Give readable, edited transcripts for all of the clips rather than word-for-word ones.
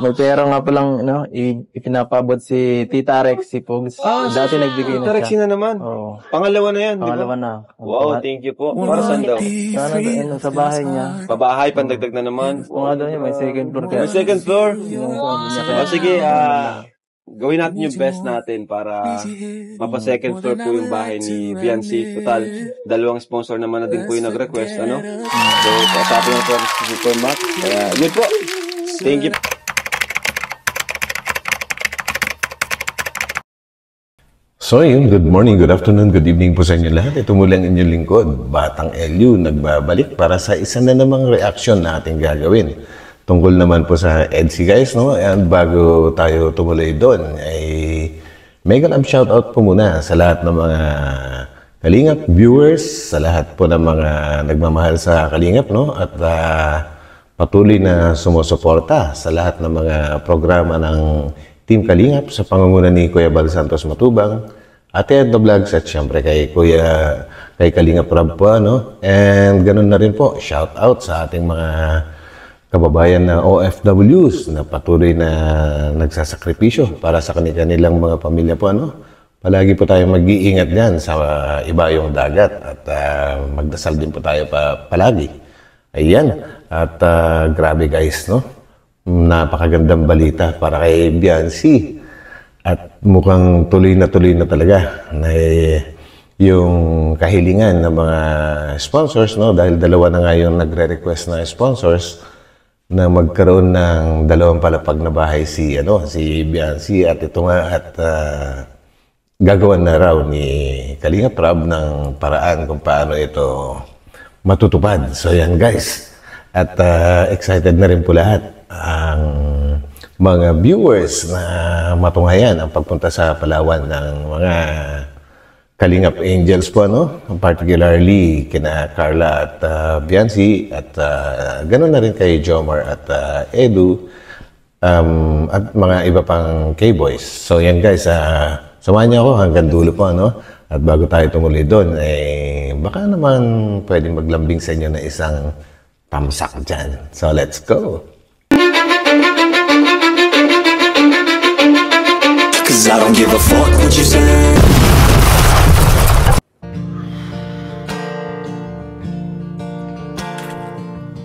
may pera nga palang, ipinapabot si Tita Rex, si Pogs. Dati nagbigay na Tita Rex siya. na naman. Oo. Pangalawa na yan, di ba? Pangalawa na. Wow, thank you po. Para saan daw? Sana sa bahay niya. Pabahay, pandagdag na naman. Kung daw niya, may second floor. May second floor? Kaya, Sige, gawin natin yung best natin para mapa-second floor po yung bahay ni Biancy. Total, dalawang sponsor naman na din po yung nag-request, ano? So, kasapin na po si Super Mac. Kaya, yun po. Thank you. So yun, good morning, good afternoon, good evening po sa inyo lahat. Ito muli ang inyong lingkod, Batang LU, nagbabalik para sa isa na namang reaction na ating gagawin. Tungkol naman po sa EDSI guys, no? And bago tayo tumuloy doon, ay mega love shoutout po muna sa lahat ng mga Kalingap viewers, sa lahat po ng mga nagmamahal sa Kalingap, no? At patuloy na sumusuporta sa lahat ng mga programa ng Team Kalingap sa pangunguna ni Kuya Bal Santos Matubang, Ate Edna Vlogs at syempre kay Kalingap Rob po, no? And ganun na rin po, shout out sa ating mga kababayan na OFWs na patuloy na nagsasakripisyo para sa kanilang mga pamilya po, ano? Palagi po tayong mag-iingat diyan sa ibayong dagat at magdasal din po tayo palagi. Ayan. At grabe guys, no? Napakagandang balita para kay Biancy. At mukhang tuloy na talaga na yung kahilingan ng mga sponsors, no? Dahil dalawa na nga yung nagre-request na sponsors na magkaroon ng dalawang palapag na bahay si Biancy. At ito nga at gagawan na raw ni Kalingap Rob ng paraan kung paano ito matutupad. So yan guys. At excited na rin po lahat ang mga viewers na matunghayan ang pagpunta sa Palawan ng mga Kalingap Angels po, no? Particularly kina Carla at Biancy at ganoon na rin kay Jomar at Edu at mga iba pang K-Boys. So yan guys, samahan niyo ako hanggang dulo po, no? At bago tayo tumuloy doon, baka naman pwedeng maglambing sa inyo na isang tamsak dyan. So let's go! Cause I don't give a fuck what you say.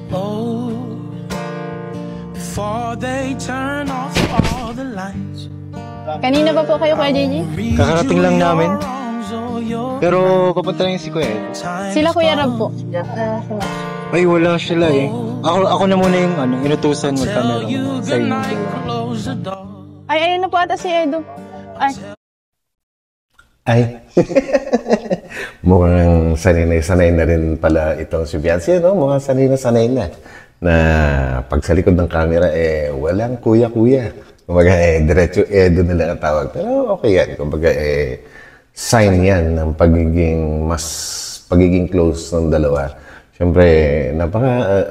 Oh, before they turn off all the lights. Kanina pa po kayo, Kuya JJ? Kakarating lang namin. Pero papunta lang si Kuya Ed. Sila Kuya Rob po. Ay, wala sila eh. Ako na muna yung inutusan mag-camera sa inyo. Ay, ayun na po ata si Edu. Ay. Mukhang sanay na rin pala itong si Biancy, no? Mukhang sanay na. Na pag sa likod ng camera, walang kuya-kuya. Kumbaga, diretso Edu na lang ang tawag. Pero okay yan. Kumbaga, sign yan ng pagiging close ng dalawa. Siyempre, napaka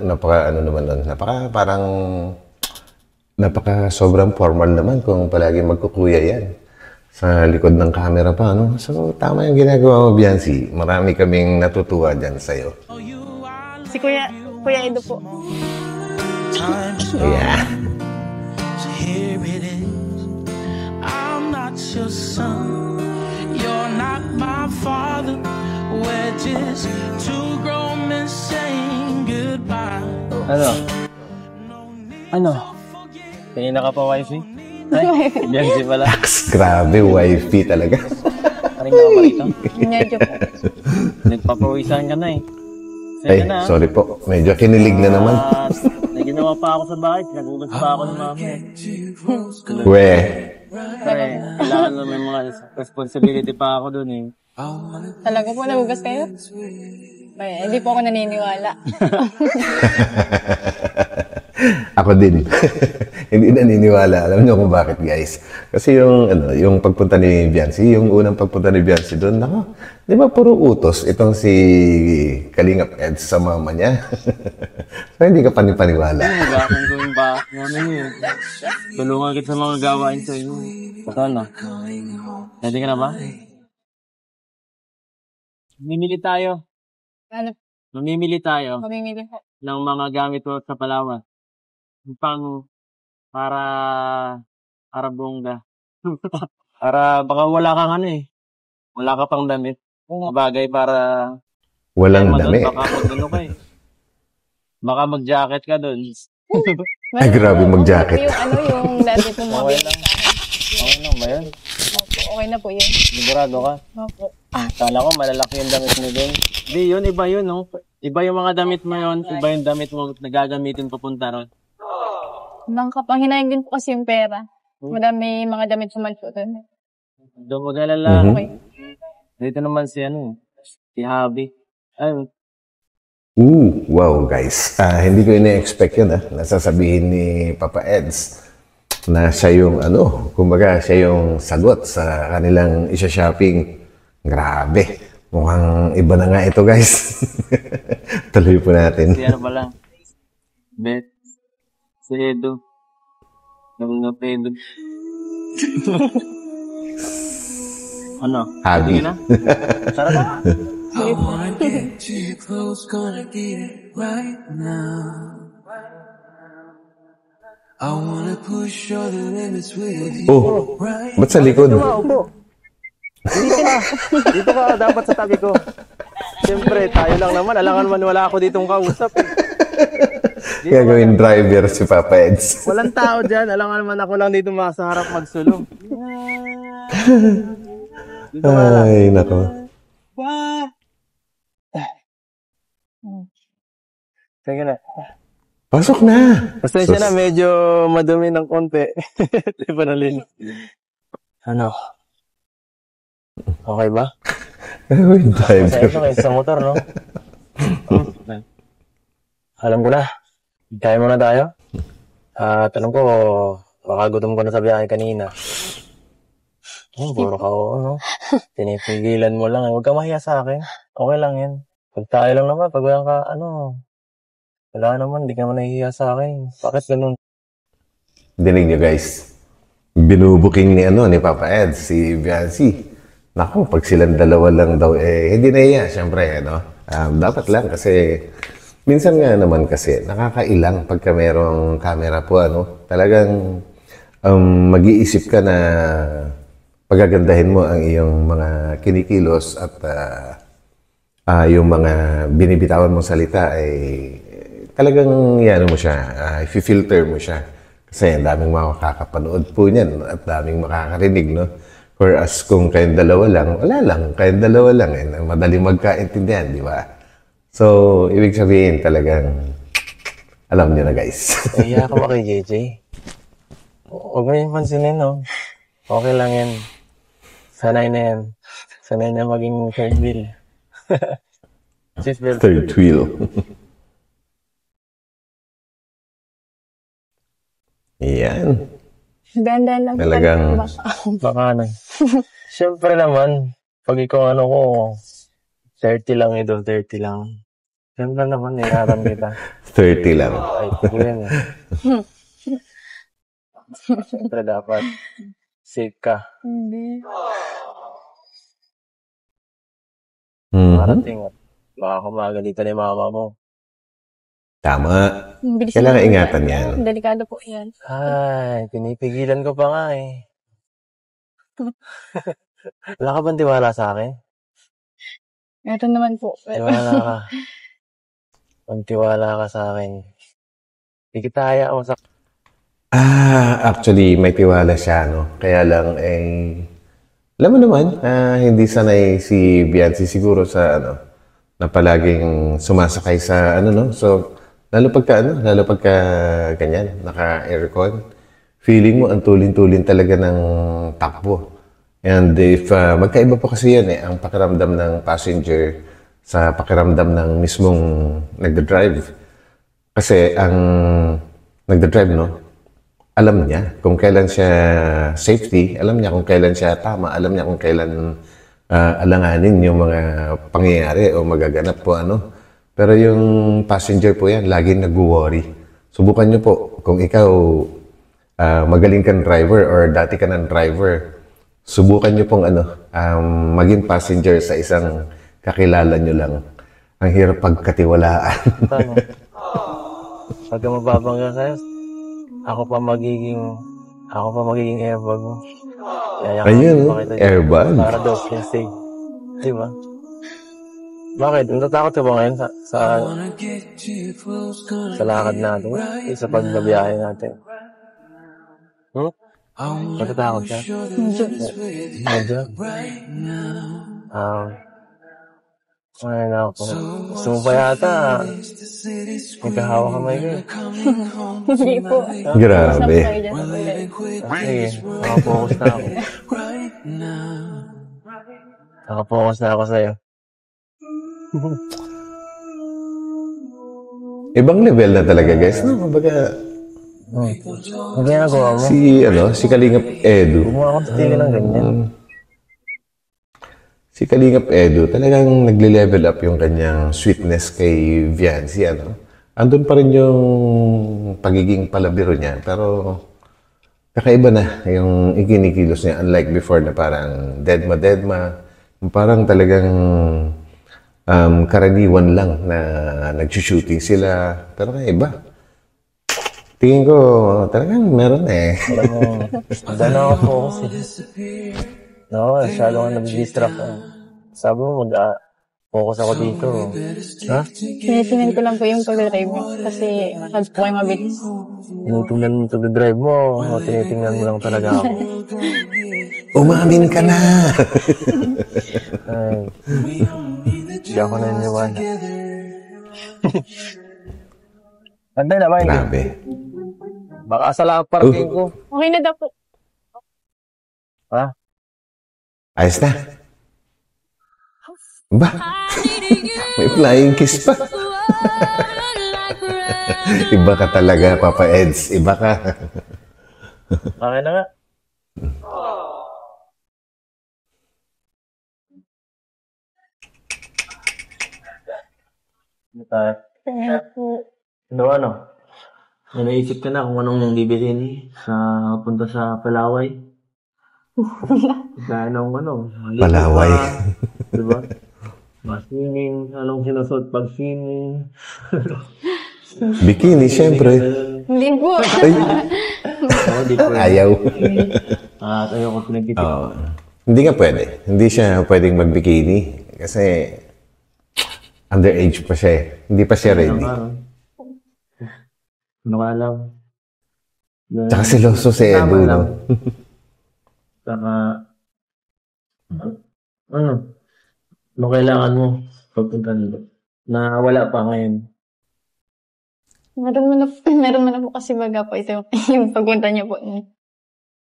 sobrang formal naman kung palagi magkukuya yan sa likod ng camera pa, no? So, tama yung ginagawa mo, Biancy. Marami kaming natutuwa dyan sa'yo. Si Kuya Edu po. Yeah. So here it is. I'm not your son. You're not my father. We're just two grown men saying goodbye. Ano? Kanina ka pa, wifey? Ay, Biancy pala. Grabe, wifey talaga. Paring ka pa rito? Medyo po. Nagpapawisan ka na eh. Ay, sorry po. Medyo kinilig na naman. May ginawa pa ako sa bahay. Pinagugas pa ako ng mama eh. We. Kailangan na may mga responsibility pa ako dun eh. Talaga po, nagugas kayo? Ay, hindi po ako naniniwala. Ako din. Hindi naniniwala. Alam niyo kung bakit, guys. Kasi yung pagpunta ni Biancy, yung unang pagpunta ni Biancy doon, di ba puro utos itong si Kalingap Ed sa mama niya? So, hindi ka panipaniwala. Wala akong gawin ba? Tulungan kita sa mga gawain sa inyo. Patan na. Ready ka na ba? Mamimili tayo. Ano? Mamimili tayo Mamimili po. ng mga gamit mo sa Palawan. Pang para para bongga. Para baka wala kang ano eh. Wala ka pang damit. Bagay para Walang tema doon. dami. Baka mag-ano ka eh. Baka mag-jacket ka doon. Ay, grabe mag-jacket. Yung ano, yung dati pong mga Okay lang. Okay lang ba yun? Opo, okay na po yun. Sigurado ka? Opo. Kala ko malalaki yung damit mo din. Hindi, yun. Iba yun, no? Iba yung mga damit mo yun. Iba yung damit mo na gagamitin papunta ron. Nangkapanghinayin din po kasi yung pera. Madami mga damit sumalso doon. Doon mag-alala. Mhm. Okay. Dito naman si ano, si Javi. Ay, Wow guys. Hindi ko ina-expect yun nasasabihin ni Papa Eds na siya yung kumbaga siya yung sagot sa kanilang isa-shopping. Grabe. Mukhang iba na nga ito guys. Tuloy po natin. si ano pala. Bet. Si Edo. Nang Pedro. Ano? Javi. Sige na? Sarap na. I wanna get to you close, gonna get it right now. I wanna push all the limits with you right Ba't sa likod? Dito ka, dapat sa tabi ko. Siyempre, tayo lang naman. Alangan naman wala ako ditong kausap. Gagawin driver si Papa Eds. Walang tao dyan. Alangan naman ako lang dito sa harap magsulong. Dito ka lang. Ay, nako. Sige na. Pasok na. Pasensya na, medyo madumi ng konti. Di ba nalin? Ano? Okay ba? Gagawin driver. Pasensya kayo sa motor, no? Alam ko na. Kaya muna tayo. Tanong ko, baka gutom ko na sa biyahe kanina. Puro ka no? Tinipigilan mo lang. Huwag kang mahiya sa akin. Okay lang yan. Pag tayo lang naman, pag walang ka, wala naman, hindi ka naman nahihiya sa akin. Bakit ganun? Dinig nyo guys. Binubuking ni Papa Eds, si Biancy. Naku, pag silang dalawa lang daw, hindi nahiya. Siyempre, dapat lang kasi minsan nga naman kasi nakakailang pagka merong camera po, talagang mag-iisip ka na pagagandahin mo ang iyong mga kinikilos at yung mga binibitawan mong salita ay talagang mo siya, i-filter mo siya. Kasi ang daming makakapanood po niyan at daming makakarinig, no? Whereas kung kayong dalawa lang, wala lang. Kayong dalawa lang, madaling magkaintindihan, di ba? So, ibig sabihin talagang, alam niyo na guys. Nahiya ka ba kay JJ? Huwag mo yung pansinin, no? Okay lang yan. Sanay na yan. Sanay na maging third wheel. Seatbelt. Third wheel. Yan. Dandan lang. Talagang- Baka na. Siyempre naman, pag ikaw ko, 30 lang ito, 30 lang. Siyempre naman, nilaram kita. 30 lang. Ay, ko yan eh. Siyempre dapat, safe ka. Hindi. Mhm. Marating at baka kumagalitan ni mama mo. Tama. Bilis Kailangan naman. ingatan yan. Delikado po yan. Ay, pinipigilan ko pa nga eh. Wala ka bang tiwala sa akin? Meron naman po. Tiwala ka. Kung tiwala ka sa akin. Hindi kita hayaan sa... Actually, may tiwala siya, Kaya lang, alam mo naman, hindi sanay si Biancy siguro sa, na palaging sumasakay sa, So, lalo pagka ganyan, naka-aircon, feeling mo ang tulin-tulin talaga ng takbo. And if, magkaiba po kasi yan ang pakiramdam ng passenger sa pakiramdam ng mismong nagda-drive. Kasi ang nagda-drive, alam niya kung kailan siya safety, alam niya kung kailan siya tama, alam niya kung kailan alanganin yung mga pangyayari o magaganap po, Pero yung passenger po yan, laging nag-worry. Subukan niyo po, kung ikaw magaling kang driver or dati ka ng driver, subukan niyo pong maging passenger sa isang kakilala niyo lang. Ang hirap pagkatiwalaan. Pagka mababangga sa'yo, Ako pa magiging airbag mo. Ayun, pa kita dyan. airbag. Para daw feel safe. Di ba? Bakit? Natatakot ka ba ngayon sa lakad natin? Sa pagbabiyahe natin? Natatakot ka? Medyo? Ay, naku. Gusto mo pa yata. Magkahawa kamay ka. Hindi po. Grabe. Stop kayo dyan. Sige, nakapokus na ako. Nakapokus na ako sa'yo. Ibang level na talaga, guys. No, kumbaga, Ang ginagawa mo? si Kalingap Edu. Gumawa ko sa tingin ng ganyan. Si Kalingap Edu, talagang nagle-level up yung kanyang sweetness kay Viancy, ano? Andun pa rin yung pagiging palabiro niya, pero kakaiba na yung ikinikilos niya, unlike before na parang deadma. Parang talagang karaniwan lang na nag-shooting sila, pero kakaiba. Tingin ko, talagang meron eh. Alam mo, dahil nakafocus eh. No, masyado ka nag-distract. Sabi mo, focus ako dito. Ha? Tinitingnan ko lang po yung pag-drive mo. Kasi masyado po kayo mabilis. Tinitingnan mo ito drive mo, o tinitingnan mo lang talaga ako. Umamin ka na! Ay, hindi ako naniniwala. Antay na ba, hindi? Grabe. Baka sa lang parking ko. Okay na daw po. Ha? Ayos na. Ba? May flying kiss pa. Iba ka talaga, Papa Eds. Iba ka. Okay na nga. Ano tayo? Ano? May naisip ka na kung anong bibilhin sa punta sa Palaway? Dahil ng Palaway. Diba? Swimming, anong sinusot pag swimming? Bikini, syempre. Hindi po. Ay, Hindi po. ayaw. At ayoko pinagtitip. Oo. Hindi nga pwede. Hindi siya pwedeng magbikini. Kasi underage pa siya eh. Hindi pa siya ready. Ano ka lang? Tsaka seloso si Edu, no? Saka, ano kailangan mo pagpunta nito? Na wala pa ngayon. Meron mo na po kasi baga po ito yung pagpunta niyo po.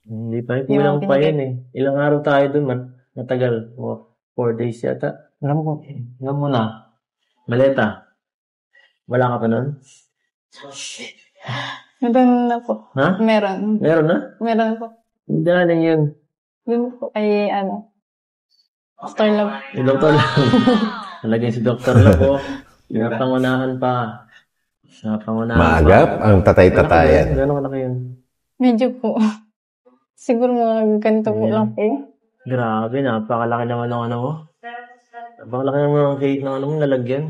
Hindi pa, kulang pa yun eh. Ilang araw tayo dun man. Matagal. 4 days yata. Alam mo na. Maleta. Wala ka pa nun? Meron na po. Ha? Meron. Meron na? Meron po. Hindi na lang yun. Doon po ay Dr. Love. Yung doktor lang. Nalagay si Dr. Love po. Pinapangunahan pa. Sa pangunahan Maagap ang tatay-tatayan. Gano'n kalaki yun? Medyo po. Siguro mga ganito po lang po. Grabe, napakalaki naman ng ano mo. Napakalaki naman ng cake ng ano mo nalagyan.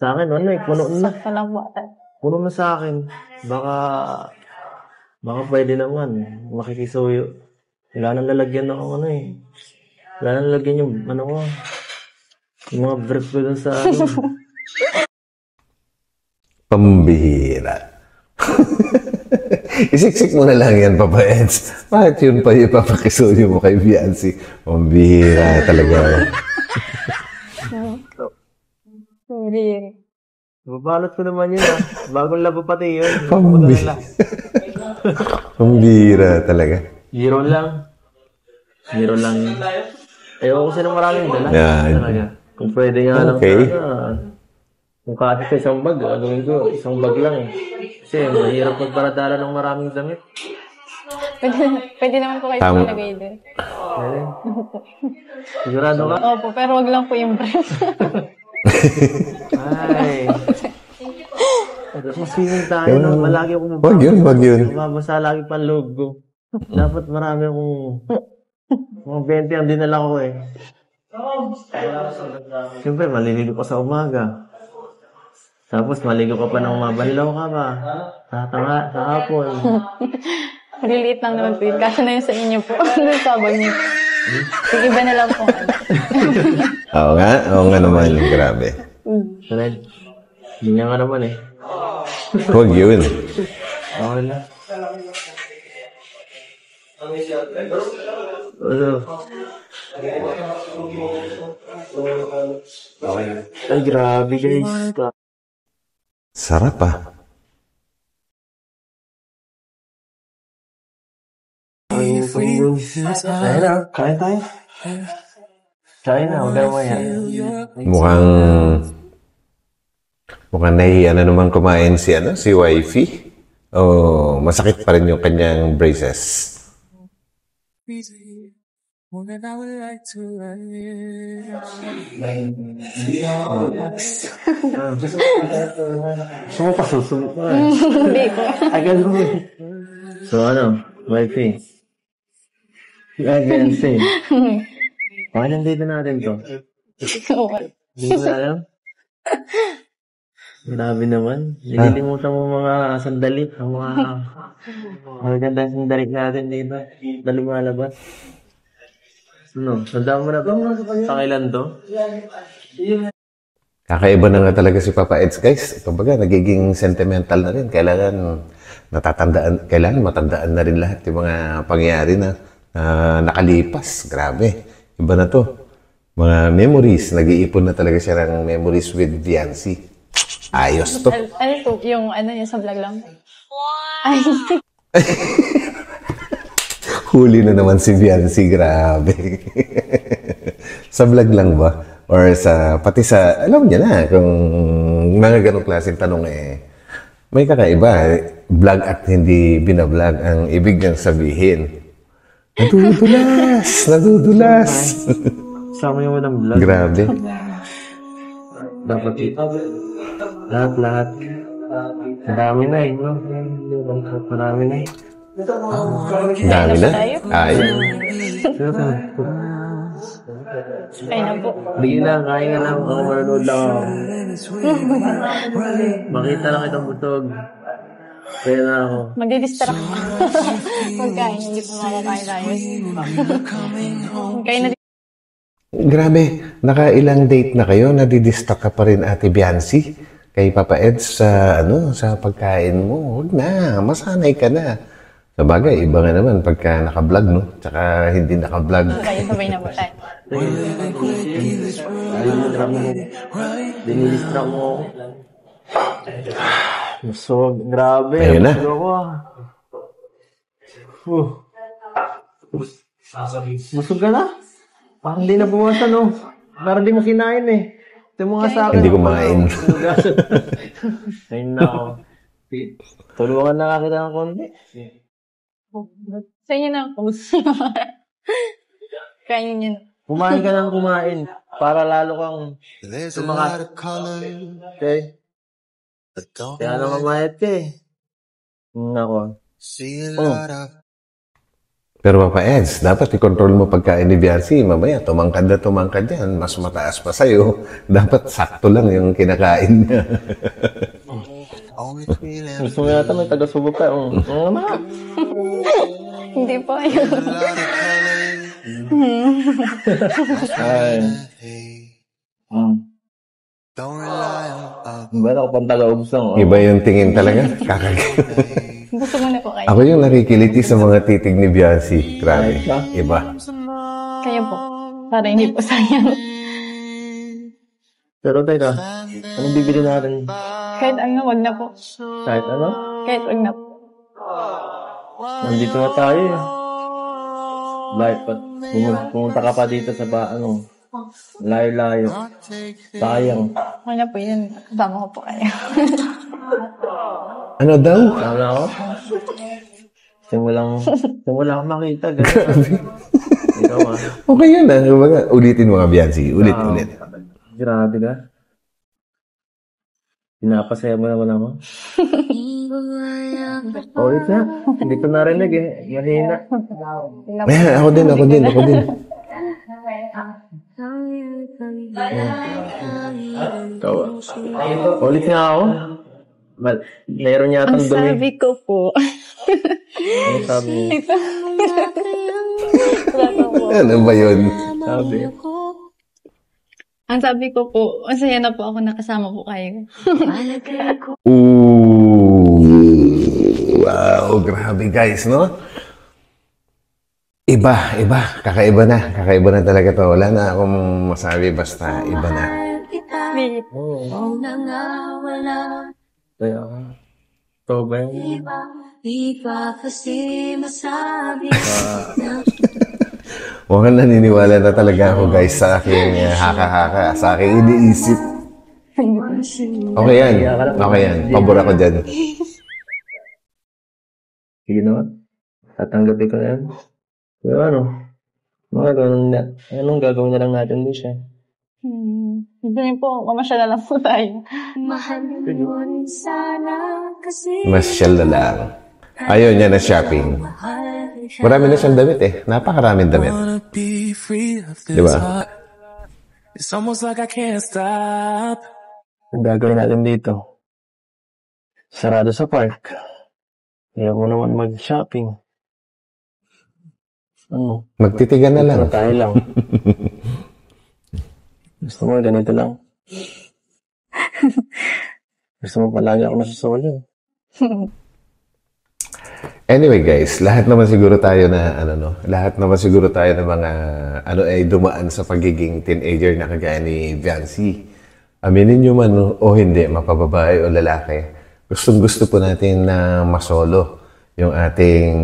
Sa akin, puno na. Sakto lang po. Puno na sa akin. Baka pwede naman. Makikisuyo. Wala nang lalagyan ng Wala nang lalagyan yung ko. Yung mga brief ko dun sa Pambihira. Isiksik mo na lang yan, Papa Eds. Bakit yun pa yung papakisuyo mo kay Viancy? Pambihira talaga. Sorry. Babalot ko naman yun Bagong labo pati yun. Pambihira talaga. Zero lang yun. Ayoko kasi ng maraming dala. Yan. Talaga. Kung pwede nga lang Okay. Kung kasi sa isang bag, gawin ko, isang bag lang eh. Kasi mahirap magparadala ng maraming damit. Pwede naman po kayo Tama. palagay din. Sigurado ka? Opo, pero wag lang po yung brief. Ay. Mas swimming tayo, no? Malagi akong Wag yun. mabasa lagi pa ang loob ko. Dapat marami akong mga 20 ang dinala ko eh. Siyempre, maliligo ko sa umaga. Tapos maligo ka pa ng mabanlaw ka pa. Sa hapon. Maliliit lang naman po yun. Kasi na yun sa inyo po. Doon sa bag niyo. Sige ba na lang po. Oo nga naman, grabe. Red, ganyan ka naman eh. Huwag yun. Okay lang. Ano? Ay, grabe guys. Sarap ah. Ayun na, kain tayo. Kain na, huwag na maya. Mukhang nahihiya na naman kumain si wifey. O masakit pa rin yung kanyang braces. Gusto mo pa susunod pa. Hindi po. Agad mo eh. So ano, wifey? Agad say. Paano dito natin to? Hindi mo na alam? Grabe naman. Nililimutan mo mga sandali. Ang mga magandang sandali natin dito. Dali malabas. Ano? Sandaan mo na to? Pakilan to? Kakaiba na nga talaga si Papa Eds, guys. Kumbaga, nagiging sentimental na rin. Kailangan matandaan na rin lahat yung mga pangyayari na nakalipas. Grabe. Iba na to. Mga memories. Nag-iipon na talaga siya ng memories with Viancy. Ayos to. Ano to? Yung sa vlog lang? Ay, Huli na naman si Viancy. Grabe. Sa vlog lang ba? Or pati sa, alam niya na, kung mga ganong klaseng tanong may kakaiba. Vlog at hindi binablog ang ibig niyang sabihin. Nadudulas. Sama yung walang vlog. Grabe. Dapat lahat. Marami na eh, no? Marami na eh. Dami na. Ay. ay na po. Bigyan lang, kain ka lang. Ako manonood lang ako. Makita lang itong butog. Kaya na ako. Magdidistract pa. Pagkain, hindi po makakain tayo. Kain na din. Grabe. Nakailang date na kayo? Nadidistract ka pa rin, Ate Viancy? Kay Papa Eds sa pagkain mo. Huwag na. Masanay ka na. Sabagay, iba nga naman pagka naka-vlog, no? Tsaka hindi naka-vlog. Kayo sabay na po tayo. Dinidistract mo ako. So, grabe. Ayun na. Busog ka na? Parang di na buwasan, no? Parang di mo kinain, eh. Ito mo nga sa akin. Hindi kumain. Ayun na ako. Tulungan na kita ng konti. Sa inyo na ako. Kain nyo na. Kumain ka ng kumain. Para lalo kang tumakas. Okay? Kaya na mamayat ka eh. Nako. Pero Papa Eds, dapat i-control mo pagkain ni Viancy. Mamaya, tumangkad yan. Mas mataas pa sa'yo. Dapat sakto lang yung kinakain niya. Gusto mo yata may taga-subo ka. Hindi po ayun. Ay. Ba't ako pang taga-ubos lang? Iba yung tingin talaga. Kakagay. Gusto mo na po kayo. Ako yung nakikiliti sa mga titig ni Viancy. Grabe. Iba. Kayo po. Para hindi po sayang. Pero teka, anong bibili natin? Kahit wag na po. Kahit ano? Kahit wag na po. Nandito na tayo eh. Bakit pa? Pumunta ka pa dito sa layo-layo. Sayang. Wag na po yun. Kasama ko po kayo. Ano daw? Tama ako? Simulang makita. Grabe. Ikaw Okay yun ah. Ulitin mo nga Viancy. Ulit. Grabe ka. Pinapasaya mo naman ako. Ulit na. Hindi ko narinig eh. Mahina. Ako din. Ikaw, ulit nga ako. Meron yata Ang dumi. sabi ko po. Ano sabi niya? Wala ko po. Ano ba yun? Sabi. Ang sabi ko po, masaya na po ako nakasama po kayo. Ooh, wow, grabe guys, no? Iba. Kakaiba na talaga to. Wala na akong masabi, basta iba na. Kaya, ito ba yun? Mukhang naniniwala na talaga ako guys sa aking haka-haka, sa aking iniisip. Okay yan. Pabor ako dyan. Sige naman. Tatanggapin ko na yan. Pero anong gagawin na lang natin din siya? Hindi rin po, mamasyal na lang po tayo. Masyal na lang. Ayaw niya na shopping. Marami na siyang damit eh. Napakaraming damit. Wanna be free of this Diba? heart. It's almost like I can't stop. Ang gagawin natin dito? Sarado sa park. Kaya mo naman mag-shopping. Ano? Magtitigan na lang. Tayo lang. Gusto mo ganito lang? Gusto mo palagi ako nasusuli? Anyway guys, lahat naman siguro tayo ng mga dumaan sa pagiging teenager na kagaya ni Viancy. Aminin nyo man o hindi, mapababae o lalaki, gustong-gusto po natin na masolo yung ating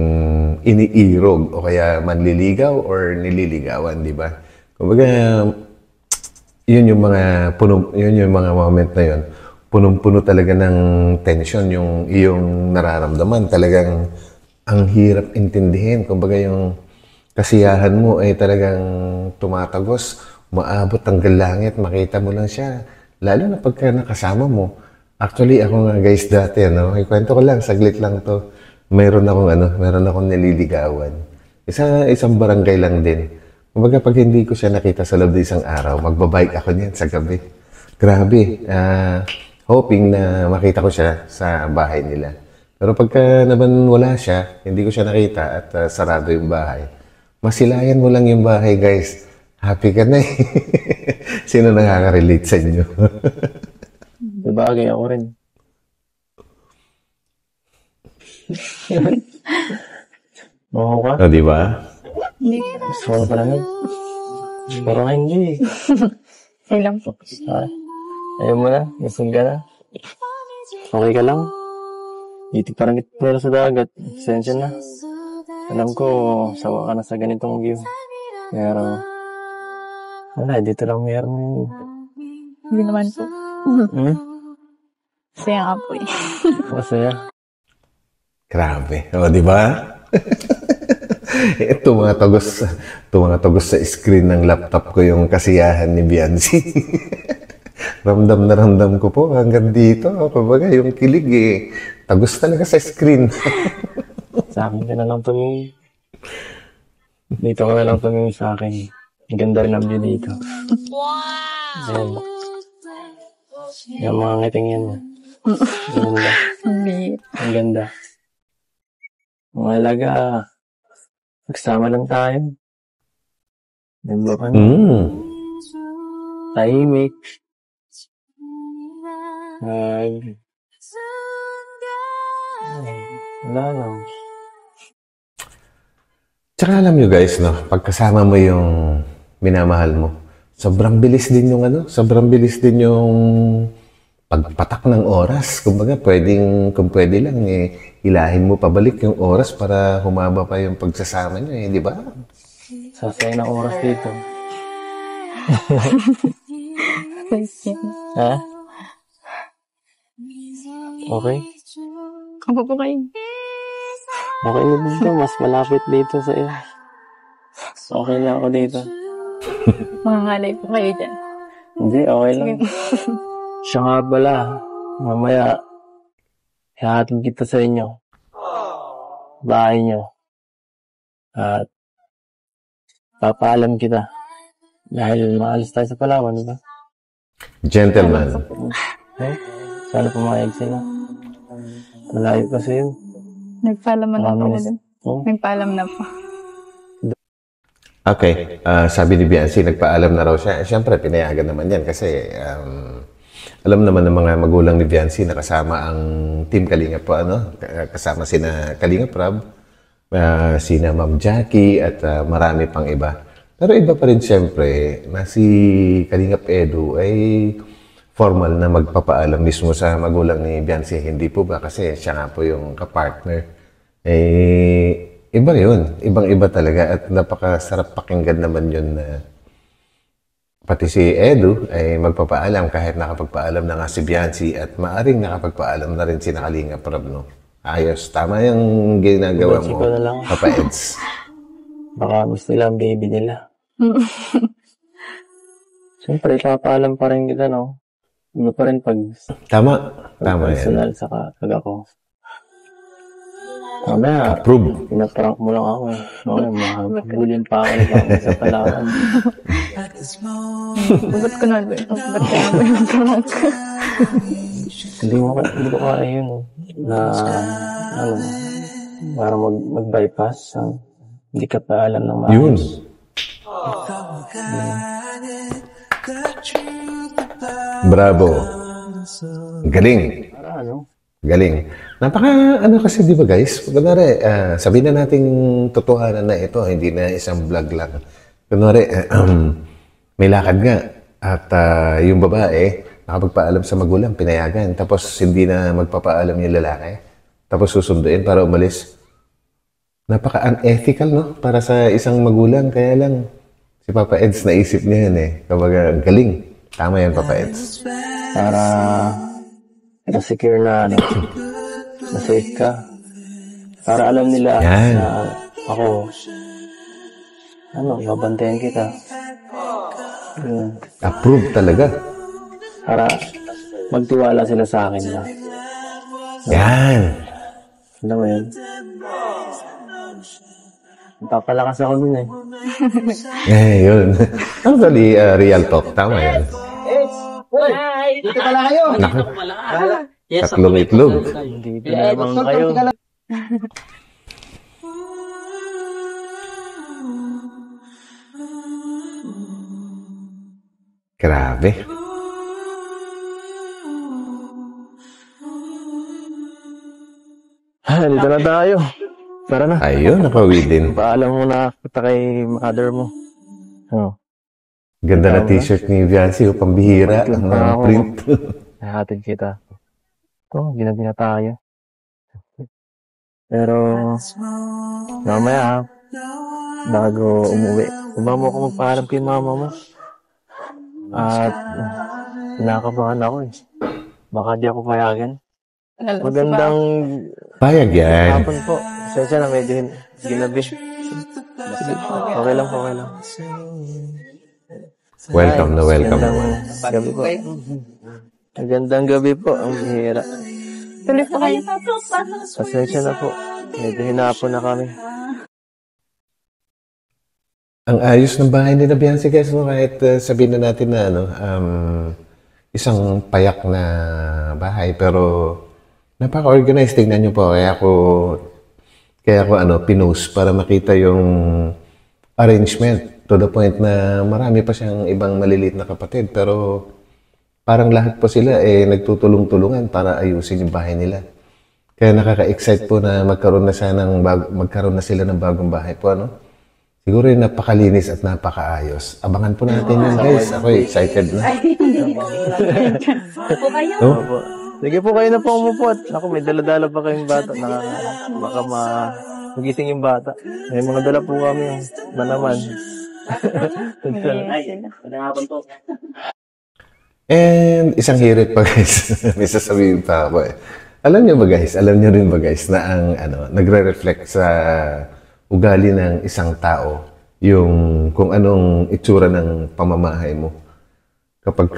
iniirog o kaya manliligaw or nililigawan, di ba? Kumbaga, yun yung mga moment na yun. Punong-puno talaga ng tension yung iyong nararamdaman. Talagang ang hirap intindihin. Kumbaga yung kasiyahan mo ay talagang tumatagos, maabot hanggang langit, makita mo lang siya. Lalo na pagka nakasama mo. Actually, ako nga guys dati, ikwento ko lang, saglit lang to. Meron akong nililigawan. Isang barangay lang din. Kumbaga pag hindi ko siya nakita sa loob ng isang araw, magbabike ako niyan sa gabi. Grabe. Hoping na makita ko siya sa bahay nila. Pero pagka naman wala siya, hindi ko siya nakita at sarado yung bahay, masilayan mo lang yung bahay, guys. Happy ka na eh. Sino nakaka-relate sa inyo? Bagay ako rin. Oo ka? O, di ba? Gusto ko pala yun. Pero nga hindi. Sige lang po. Ayaw mo na? Gusto ka na? Okay ka lang? Itik parang kita sa dagat. Sensya na. Alam ko, sawa ka na sa ganitong view. Pero, wala, dito lang meron. Hindi naman po. Saya nga po eh. Masaya. Grabe. O, di ba? Tumatagos sa screen ng laptop ko yung kasiyahan ni Viancy. Ramdam na ramdam ko po hanggang dito. Kumbaga, yung kilig eh. Tagos talaga sa screen. Sa akin ka na lang tumingin. Dito ka na lang tumingin sa akin. Ang ganda rin ang view dito. Wow! Ayan. Yung mga ngiting yan. Ang ganda. Ang ganda. Mga alaga, magsama lang tayo. Diba ka na? Tahimik. Wala lang. Tsaka alam nyo guys, pagkasama mo yung minamahal mo, sobrang bilis din yung pagpatak ng oras. Kumbaga, kung pwede lang, ilahin mo pabalik yung oras para humaba pa yung pagsasama nyo, di ba? Sasaya ng oras dito. Ha? Okay? Kapo po kayo. Okay na dito. Mas malapit dito sa iyo. Okay na ako dito. Mangangalay po kayo dyan. Hindi, okay lang. Siya nga pala. Mamaya, ihahatid kita sa inyo. Bahay nyo. At papaalam kita. Dahil maalis tayo sa Palawan, di ba? Gentleman. Eh, sana pumayag sila. Malayo kasi yun. Nagpaalam na pala Ano? din. Oh, Nagpaalam na po. Okay, sabi ni Biancy, nagpaalam na raw siya. Siyempre, pinayagan naman yan kasi alam naman ng mga magulang ni Biancy na kasama ang Team Kalingap po, ano? Kasama sina Kalingap Rob, sina Ma'am Jackie at marami pang iba. Pero iba pa rin siyempre na si Kalingap Edu ay formal na magpapaalam mismo sa magulang ni Biancy. Hindi po ba? Kasi siya nga po yung kapartner. Iba yun. Ibang-iba talaga at napakasarap pakinggan naman yun na pati si Edu ay magpapaalam kahit nakapagpaalam na nga si Biancy at maaring nakapagpaalam na rin si Kalingap Rob, no? Ayos. Tama yung ginagawa Biancy mo, ko na lang. Papa Eds. baka gusto nila ang baby nila. Siyempre, papaalam pa rin kita, no? Iba pa rin pag Tama. Tama yan. personal sa pag ako. Mamaya, Approve. pinaprank mo lang ako eh. Mamaya, mahagulin pa ako ng sa Palawan. Ba't ko na ba? Ba't ka na ba yung prank? Hindi ko kaya yun, no? Na, ano, para mag-bypass. Hindi ka pa alam ng maayos. Yun. Bravo. Galing. Para ano? Galing. Ano kasi, di ba guys? Kunwari, sabihin na natin totohanan na ito, hindi na isang vlog lang. Kunwari, may lakad nga. At yung babae, nakapagpaalam sa magulang, pinayagan. Tapos hindi na magpapaalam yung lalaki. Tapos susunduin para umalis. Napaka-unethical, no? Para sa isang magulang. Kaya lang, si Papa Eds naisip niya yan eh. Kapag galing. Tama yan, Papa Eds. Para secure na, ano, na safe ka. Para alam nila Yan. na ako, babantayan kita. Yun. Approve talaga. Para magtiwala sila sa akin na. Yan. Alam mo yun? Papalakas ako dun eh. Yun. Actually, real talk. Tama yan. Dito pala kayo. Naku. Tatlong itlog. Hindi naman kayo. Grabe. Dito na tayo. Tara na. Ayun, nakauwi din. Paalam mo na kita kay mother mo. Oh. Ganda na t-shirt ni Viancy. Pambihira. Ang mga print. Nahatid kita. Ito, ginabi na tayo. Pero, mamaya, bago umuwi, umama ko magpaalam kay mama mo. At, kinakabahan ako eh. Baka di ako payagan. Magandang Payag yan. hapon po. Sensya na medyo ginabi. Okay lang. Welcome na welcome naman. Gabi po. Magandang gabi po. Ang bihira. Tuloy po kayo. Pasensya na po. Medyo hinapon na kami. Ang ayos ng bahay ni Biancy guys. No? Kahit sabihin na natin na isang payak na bahay. Pero napaka-organized. Tingnan nyo po. Kaya ako pinost para makita yung arrangement. To the point na marami pa siyang ibang maliliit na kapatid. Pero parang lahat po sila nagtutulong-tulungan para ayusin yung bahay nila. Kaya nakaka-excite po na magkaroon na sila ng bagong bahay po, ano? Siguro yung napakalinis at napakaayos. Abangan po natin yun, guys. Ako excited na. Oh? Sige po kayo na po umupot. Ako, may dala-dala pa kayong bata. Baka magising yung bata. May mga dala po kami. Na naman. And isang hirit pa, guys. May sasabihin pa ako eh. Alam niyo rin ba guys na ang nagre-reflect sa ugali ng isang tao yung kung anong itsura ng pamamahay mo. Kapag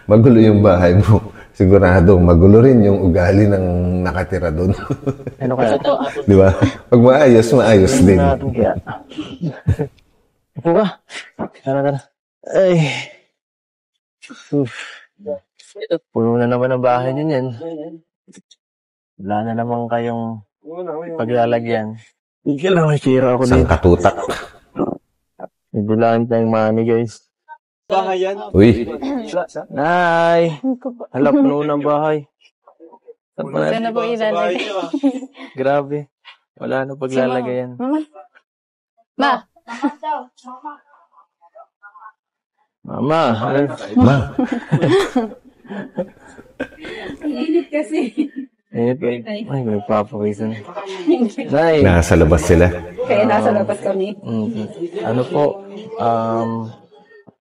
magulo yung bahay mo, siguradong magulo rin yung ugali ng nakatira doon. Ano kaya? Di ba? Pag maayos din. Natin kaya. Upo ka. Tara. Ay. Uf. Puno na naman ang bahay niyo yan. Wala na naman kayong paglalagyan. Kailangan sira ako Isang dito. katutak. Nagbulaan tayong mami, guys. Bahay yan. Uy, Nay! Hala, puno ng bahay. Saan pa Saan natin? na po ilalagay? Grabe. Wala na paglalagayan. Mama? Ma! Mama! Ay, ma, ay, may papawisan. Nay! nasa labas sila. Kaya nasa labas kami. Ano po,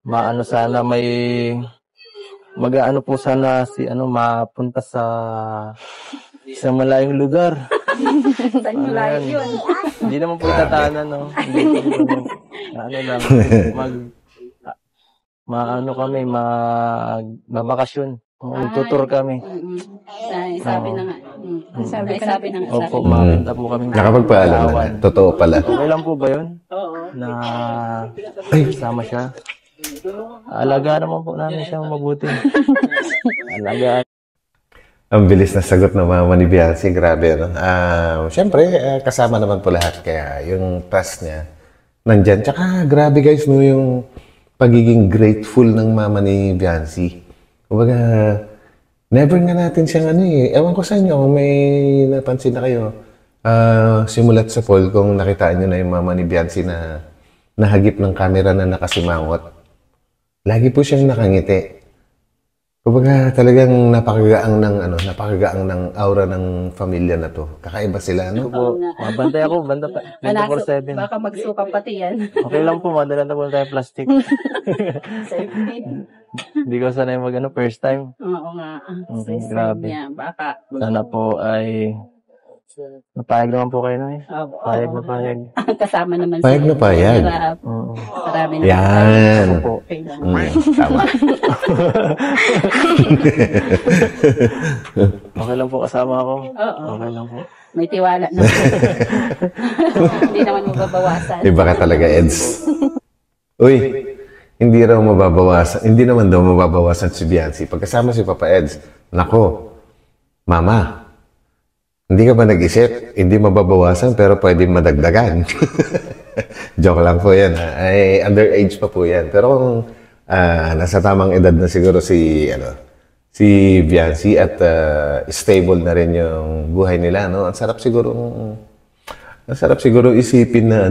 maano sana may mag-ano po sana si mapunta sa isang malayong lugar. Saan yung layo yun? Hindi naman po itatanan, no? Hindi po, ano lang, maano kami, mabakasyon. Magtutur kami. Ay, sabi na nga. Sabi na nga. Opo, makakita po kami. Nakapagpaalam na. Totoo pala. Okay lang po ba yun? Oo. Na kasama siya? Alagaan naman po namin siya mabuti. Alagaan. Ang bilis na sagot ng mama ni Biancy. Grabe, no? Siyempre, kasama naman po lahat. Kaya yung trust niya, nandyan. Tsaka, grabe guys, no, yung pagiging grateful ng mama ni Biancy. Kumbaga, never nga natin siyang Ewan ko sa inyo, kung may napansin na kayo. Simulat sa poll, kung nakitaan nyo na yung mama ni Biancy na nahagip ng camera na nakasimangot. Lagi po siyang nakangiti. Kumbaga, talagang napakagaang ng aura ng pamilya na to. Kakaiba sila, no? Po, mabantay ako, banda pa. 24/7. Baka magsuka pati yan. Okay lang po, madala na po tayo plastic. Hindi ko sanay first time. Oo nga. Grabe. Niya, baka. Sana po ay napayag naman po kayo na Opo. Payag na payag. Kasama naman Payag na payag. Hirap. Oo. Marami naman. Yan. Okay lang. Tama. Okay lang po kasama ako. Oo. Okay lang po. May tiwala na. Hindi naman mababawasan. Iba ka talaga, Eds. Uy, hindi naman daw mababawasan si Biancy. Pagkasama si Papa Eds, nako, Mama, hindi ka ba nag-isip? Hindi mababawasan pero pwede madagdagan. Joke lang po yan. Ay, underage pa po yan. Pero kung nasa tamang edad na siguro si Biancy at stable na rin yung buhay nila, no? Ang sarap siguro isipin na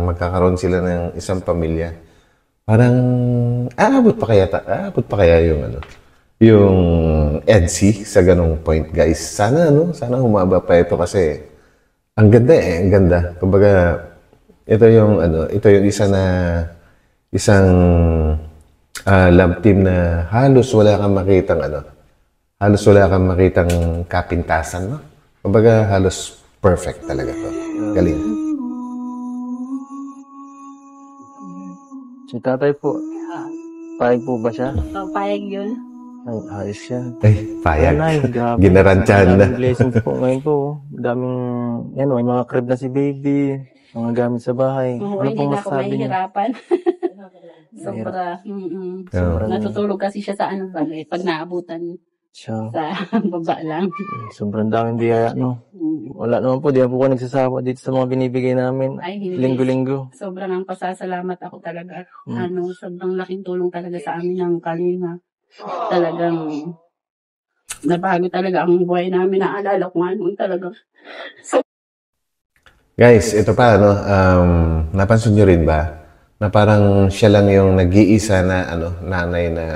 magkakaroon sila ng isang pamilya. Parang aabot pa kaya yung EDC sa ganong point, guys. Sana humaba pa ito kasi ang ganda. Kumbaga ito yung isang love team na halos wala kang makitang kapintasan, no? Kumbaga halos perfect talaga to. Galing. Si tatay po, payag po ba siya? Payag yun. Ay, ayos yan. Ay, payag. Ay, grabe. Ginarantyahan na. Daming blessings po ngayon po. Daming, may mga crib na si baby. Mga gamit sa bahay. Oo, Ano hindi pong na ako masasabi niya? mahihirapan. Sobra. Oo. Natutulog kasi siya sa pag naabutan Siya. sa baba lang. Sobrang daming biyaya, no? Wala naman po. Di po ko nagsasawa dito sa mga binibigay namin. Ay, hindi. Linggo-linggo. Sobrang ang pasasalamat ako talaga. Sobrang laking tulong talaga sa amin ng Kalinga. Talagang nabago talaga ang buhay namin. Naalala ko nga noon talaga. Guys, ito pa, napansin nyo rin ba na parang siya lang yung nag-iisa na nanay na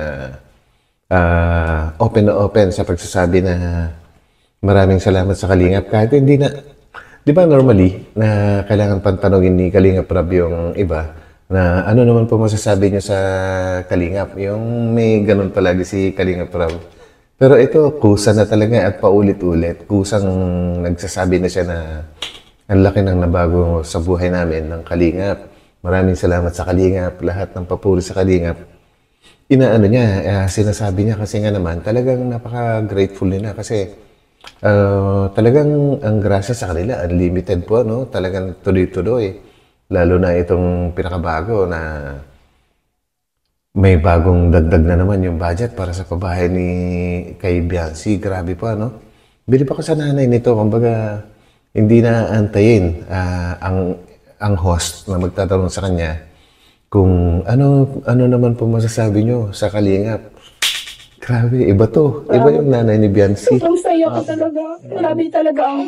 open na open sa pagsasabi na maraming salamat sa Kalingap. Kahit hindi na, di ba normally na kailangan pantanongin ni Kalingap Rab yung iba na ano naman po masasabi niyo sa Kalingap? Yung may ganun palagi si Kalingap Rab. Pero ito, kusa na talaga at paulit-ulit. Kusang nagsasabi na siya na ang laki ng nabago sa buhay namin ng Kalingap. Maraming salamat sa Kalingap. Lahat ng papuri sa Kalingap. Sinasabi niya kasi nga naman, talagang napaka-grateful nila kasi talagang ang grasya sa kanila, unlimited po, no? Talagang tuloy-tuloy. Lalo na itong pinakabago na may bagong dagdag na naman yung budget para sa pabahay ni kay Biancy. Grabe pa, no? Bili pa ko sa nanay nito. Kumbaga, hindi na antayin ang host na magtatanong sa kanya kung ano naman po masasabi nyo sa Kalingap. Grabe, iba to. Iba yung nanay ni Biancy. Sobrang saya ko talaga. Grabe talaga ang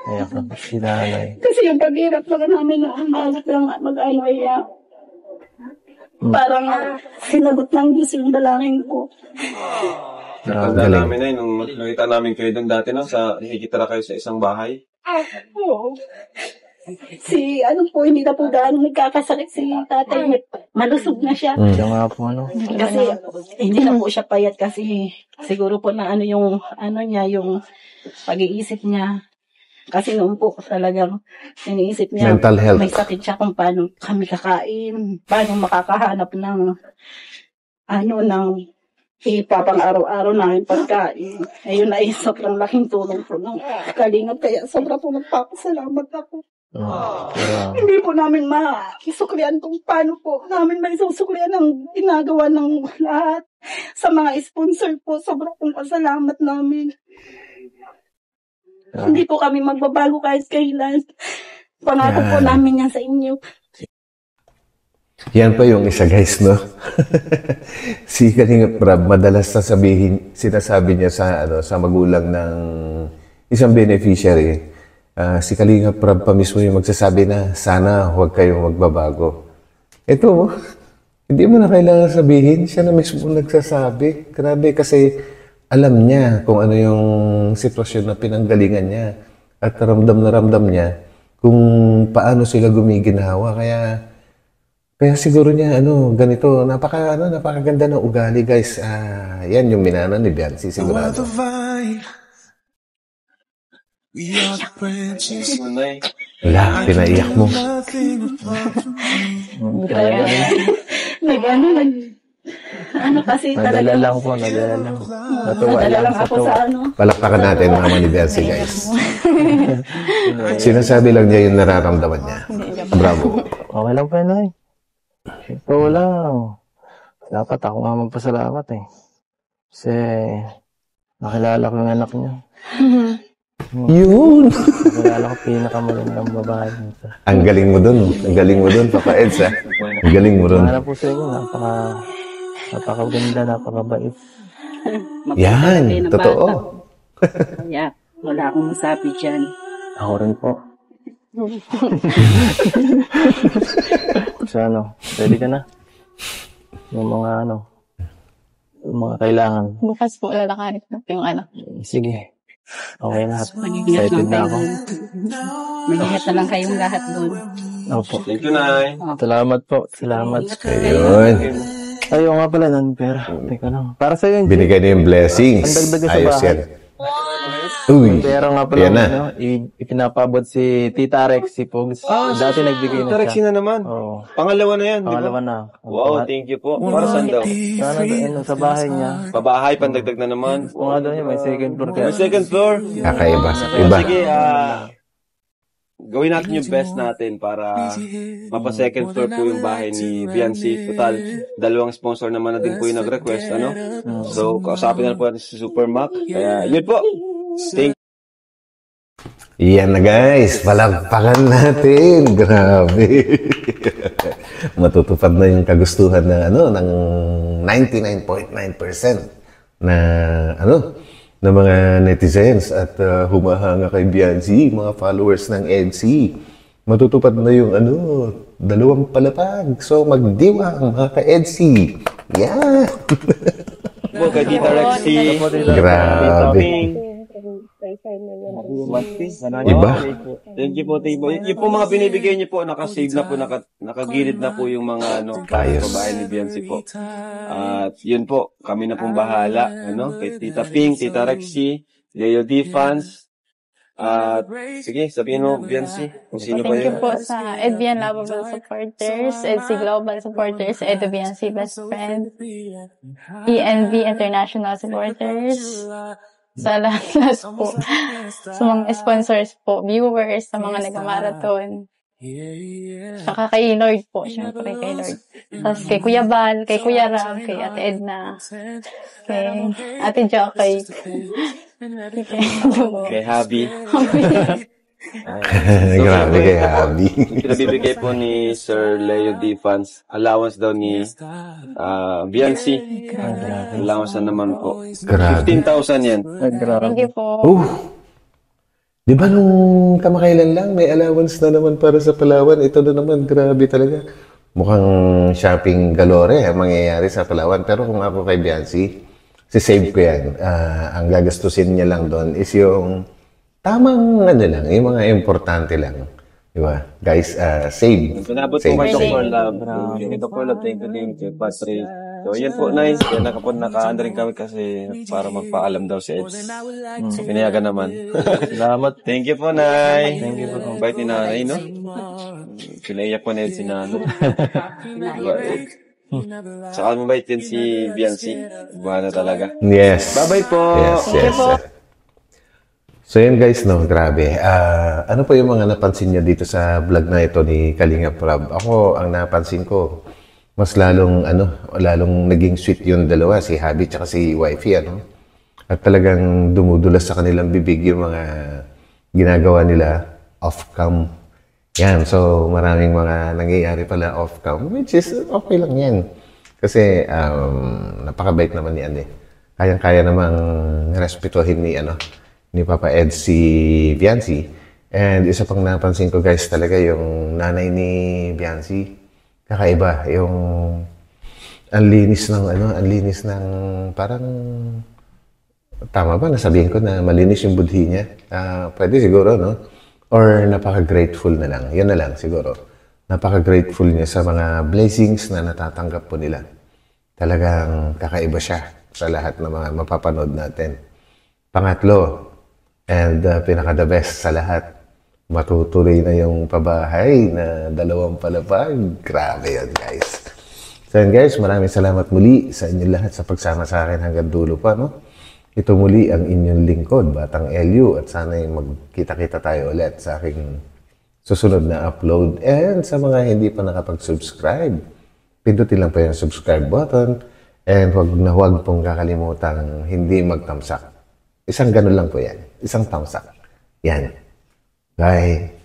Ayak na si nanay. Kasi yung paghirap lang namin na umalat lang mag-ano parang sinagot ng Diyos yung dalangin ko. Tanda namin na nung nakita namin kayo doon dati nakikitira kayo sa isang bahay. Oo. Hindi na po gaano nagkakasakit si tatay. Malusog na siya. Siya nga po, Kasi hindi na po siya payat kasi siguro po na yung yung pag-iisip niya. Kasi noon po talagang iniisip niya Mental health. may sakit siya kung paano kami kakain, paano makakahanap ng ng ipapang araw-araw namin pagkain. Ayun ay sobrang laking tulong po ng Kalingap. Kaya sobrang po nagpapasalamat ako. Hindi po namin maisuklian kung paano po namin maisusuklian ang ginagawa ng lahat. Sa mga sponsor po, sobrang pong pasalamat namin. Hindi po kami magbabago kahit kailan. Pangako po namin yan sa inyo. Yan pa yung isa, guys, no? Si Kalingap Rab, madalas sinasabi niya sa magulang ng isang beneficiary. Si Kalingap Rab pa mismo yung magsasabi na sana huwag kayong magbabago. Ito, hindi mo na kailangan sabihin. Siya na mismo nagsasabi. Grabe, kasi alam niya kung ano yung sitwasyon na pinanggalingan niya. At ramdam na ramdam niya kung paano sila gumiginhawa. Kaya siguro niya, ganito, napakaganda ng ugali, guys. Yan yung minana ni Biancy, sigurado. Wala, pinaiyak mo. Kasi talaga. Nadala lang po. Natuwa Nadala lang lang ako sa Palakpakan natin ang mama ni Biancy, guys. Sinasabi lang niya yung nararamdaman niya. Bravo. Okay lang po yun, ay. Ito lang. Dapat ako nga magpasalamat eh. Kasi nakilala ko yung anak niya. Yun! Nakilala ko pinakamagandang babae nito. Ang galing mo dun. Ang galing mo dun, Papa Eds, ha? Ang galing mo dun. Para po sa inyo, napakaganda, napakabait. Yan, totoo. Kaya wala akong masabi dyan. Ako rin po. So ready ka na? Yung mga kailangan. Bukas po lalakarin ko yung anak. Sige. Okay na. Mag-ingat Excited lang na kayo. ako. Mag-ingat na lang kayong lahat doon. Opo. Thank you, Nay. Salamat po. Salamat. Yun. Ayaw nga pala ng pera. Teka lang. Para sa'yo yun. Binigay niya yung blessings. Ang dagdag sa Ayos bahay. yan. Uy, Pera nga pala. yan na. Ipinapabot si Tita Rex, si Pogs. Dati nagbigay na Tarek, siya. sina naman. Oo. Pangalawa na yan, di ba? Pangalawa na. Wow, thank you po. Para saan daw? Sana sa bahay niya. Pabahay, pandagdag na naman. Kung ano niya, may second floor kaya. May second floor. Kakaiba. Iba. Sige, gawin natin yung best natin para mapa-second floor po yung bahay ni Biancy. Total, dalawang sponsor naman na din po yung nag-request, So, kausapin na po natin si Supermac. Kaya, yun po. Thank Yan na, guys. Palagpakan natin. Grabe. Matutupad na yung kagustuhan ng 99.9% na ng mga netizens at humahanga kay Biancy, mga followers ng EDC. Matutupad na yung dalawang palapag. So, magdiwang mga ka-EDC. Yeah! po kay Tita Rexy. Grabe. Iba. Thank you po, Tibo. Yung po mga binibigay niyo po, nakasave na po, nakagilid na po yung mga kababayan ni Biancy po. At yun po, kami na pong bahala, kay Tita Pink, Tita Rexy, Leo D. Fans. At sige, sabihin mo, Biancy, kung sino pa Thank you yun. po sa Edvian Lovable Supporters, EDC Global Supporters, Edviancy Best Friend, ENV International Supporters, sa lahat po, sa mga sponsors po, viewers, sa mga nag-marathon, Saka kay Lord po, syempre kay Lord. Tapos kay Kuya Bal, kay Kuya Ram, kay Ate Edna, kay Ate Jackie, Kay Habi. Grabe kay Habi. Pinabibigay po ni Sir Leo Defans, allowance daw ni Biancy. Allowance na naman po. Grabe. 15,000 yan. Thank you po. Di ba nung kamakailan lang, may allowance na naman para sa Palawan. Ito na naman, grabe talaga. Mukhang shopping galore ang mangyayari sa Palawan. Pero kung ako kay Biancy, save ko yan. Ang gagastusin niya lang doon is yung tamang lang, yung mga importante lang. Di ba? Guys, save. Pinabot po kay Dr. Love. Kay Dr. Love, thank you, Patrick. So, yan po, nice. Yan, naka-on rin kami kasi para magpaalam daw si Eds. So, pinayagan naman. Salamat. Thank you po, Nay. Thank you po. Ang bait ni Nanay, no? Pinaiyak po na Eds si Nanay. Diba, Eds? Saka mabait din si Biancy. Iba na talaga. Yes. Bye-bye po. Yes. So yun guys, no, grabe. Ano po yung mga napansin niyo dito sa vlog na ito ni Kalinga Prab? Ako, ang napansin ko, mas lalong naging sweet yung dalawa, si Habi at si Wifey, ano? At talagang dumudulas sa kanilang bibig yung mga ginagawa nila off-cam. Yan, so maraming mga nangyayari pala off-cam, which is okay lang yan. Kasi napakabait naman ni Ane. Kayang-kaya namang respetuhin ni Papa Ed si Biancy. And isa pang napansin ko guys talaga yung nanay ni Biancy. Kakaiba, yung ang linis ng parang tama ba nasabihin ko na malinis yung budhi niya? Pwede siguro, no? Or napaka-grateful na lang. Yan na lang siguro. Napaka-grateful niya sa mga blessings na natatanggap po nila. Talagang kakaiba siya sa lahat ng mga mapapanood natin. Pangatlo, and pinaka-the best sa lahat, matutuloy na yung pabahay na 2 palapag. Grabe yan, guys. So yan, guys, maraming salamat muli sa inyo lahat sa pagsama sa akin hanggang dulo pa, no? Ito muli ang inyong lingkod, Batang Elyu, at sana'y magkita-kita tayo ulit sa aking susunod na upload. And sa mga hindi pa nakapag-subscribe, pindutin lang po yung subscribe button and huwag pong kakalimutang hindi magtamsak. Isang ganun lang po yan. Isang thumbs up. Yan. Bye.